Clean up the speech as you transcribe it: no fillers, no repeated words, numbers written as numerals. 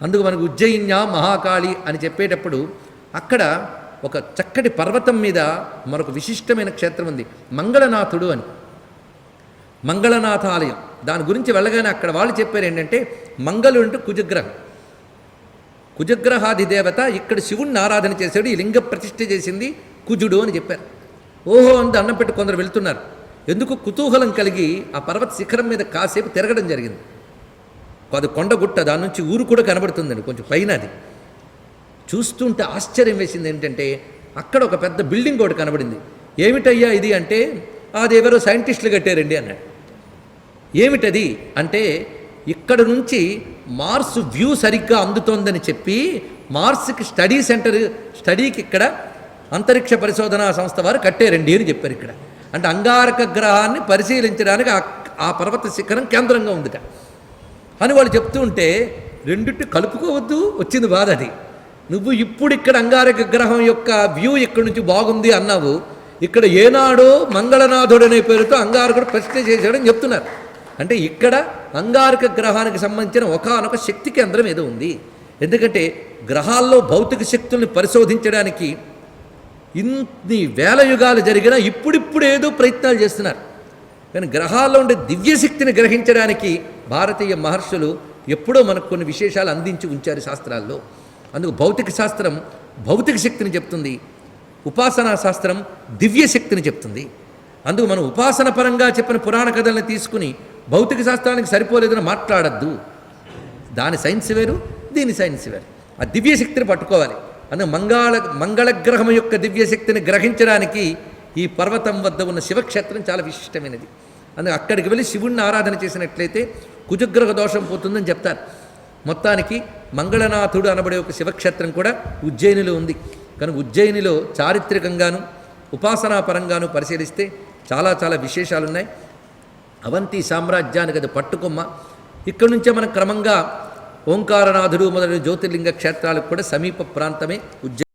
అందుకు మనకు ఉజ్జయిన్యా మహాకాళి అని చెప్పేటప్పుడు అక్కడ ఒక చక్కటి పర్వతం మీద మరొక విశిష్టమైన క్షేత్రం ఉంది, మంగళనాథుడు అని. మంగళనాథ ఆలయం. దాని గురించి వెళ్ళగానే అక్కడ వాళ్ళు చెప్పారు ఏంటంటే, మంగళుడు అంటే కుజగ్రహం, కుజగ్రహాది దేవత. ఇక్కడ శివుణ్ణి ఆరాధన చేశాడు, ఈ లింగ ప్రతిష్ఠ చేసింది కుజుడు అని చెప్పారు. ఓహో అని దండం పెట్టి కొందరు వెళ్తున్నారు. ఎందుకు కుతూహలం కలిగి ఆ పర్వత శిఖరం మీద కాసేపు తిరగడం జరిగింది. అది కొండగుట్ట, దాని నుంచి ఊరు కూడా కనబడుతుందండి, కొంచెం పైన. అది చూస్తుంటే ఆశ్చర్యం వేసింది ఏంటంటే, అక్కడ ఒక పెద్ద బిల్డింగ్ ఒకటి కనబడింది. ఏమిటయ్యా ఇది అంటే, అదెవరో సైంటిస్టులు కట్టారండి అన్నాడు. ఏమిటది అంటే, ఇక్కడ నుంచి మార్స్ వ్యూ సరిగ్గా అందుతోందని చెప్పి మార్స్కి స్టడీ సెంటర్, స్టడీకి ఇక్కడ అంతరిక్ష పరిశోధనా సంస్థ వారు కట్టారండి అని చెప్పారు. ఇక్కడ అంటే అంగారక గ్రహాన్ని పరిశీలించడానికి ఆ పర్వత శిఖరం కేంద్రంగా ఉందిట అని వాళ్ళు చెప్తూ ఉంటే, రెండిటి కలుపుకోవద్దు, వచ్చింది బాధ. అది నువ్వు ఇప్పుడు ఇక్కడ అంగారక గ్రహం యొక్క వ్యూ ఇక్కడ నుంచి బాగుంది అన్నావు, ఇక్కడ ఏనాడో మంగళనాథుడు అనే పేరుతో అంగారకుడు ప్రశ్న చేశాడని చెప్తున్నారు. అంటే ఇక్కడ అంగారక గ్రహానికి సంబంధించిన ఒకానొక శక్తి కేంద్రం ఏదో ఉంది. ఎందుకంటే గ్రహాల్లో భౌతిక శక్తుల్ని పరిశోధించడానికి ఇన్ని వేల యుగాలు జరిగినా ఇప్పుడిప్పుడు ఏదో ప్రయత్నాలు చేస్తున్నారు. కానీ గ్రహాల్లో ఉండే దివ్యశక్తిని గ్రహించడానికి భారతీయ మహర్షులు ఎప్పుడో మనకు కొన్ని విశేషాలు అందించి ఉంచారు శాస్త్రాల్లో. అందుకు భౌతిక శాస్త్రం భౌతిక శక్తిని చెప్తుంది, ఉపాసనా శాస్త్రం దివ్యశక్తిని చెప్తుంది. అందుకు మనం ఉపాసన పరంగా చెప్పిన పురాణ కథలను తీసుకుని భౌతిక శాస్త్రానికి సరిపోలేదని మాట్లాడద్దు. దాని సైన్స్ వేరు, దీని సైన్స్ వేరు. ఆ దివ్యశక్తిని పట్టుకోవాలి. అందుకు మంగళగ్రహం యొక్క దివ్యశక్తిని గ్రహించడానికి ఈ పర్వతం వద్ద ఉన్న శివక్షేత్రం చాలా విశిష్టమైనది. అందుకే అక్కడికి వెళ్ళి శివుణ్ణి ఆరాధన చేసినట్లయితే కుజగ్రహ దోషం పోతుందని చెప్తారు. మొత్తానికి మంగళనాథుడు అనబడే ఒక శివక్షేత్రం కూడా ఉజ్జయినిలో ఉంది. కానీ ఉజ్జయినిలో చారిత్రకంగాను ఉపాసనాపరంగాను పరిశీలిస్తే చాలా చాలా విశేషాలున్నాయి. అవంతి సామ్రాజ్యానికి అది పట్టుకొమ్మ. ఇక్కడి నుంచే మనం క్రమంగా ఓంకారనాథుడు మొదలైన జ్యోతిర్లింగ క్షేత్రాలకు కూడా సమీప ప్రాంతమే ఉజ్జయిని.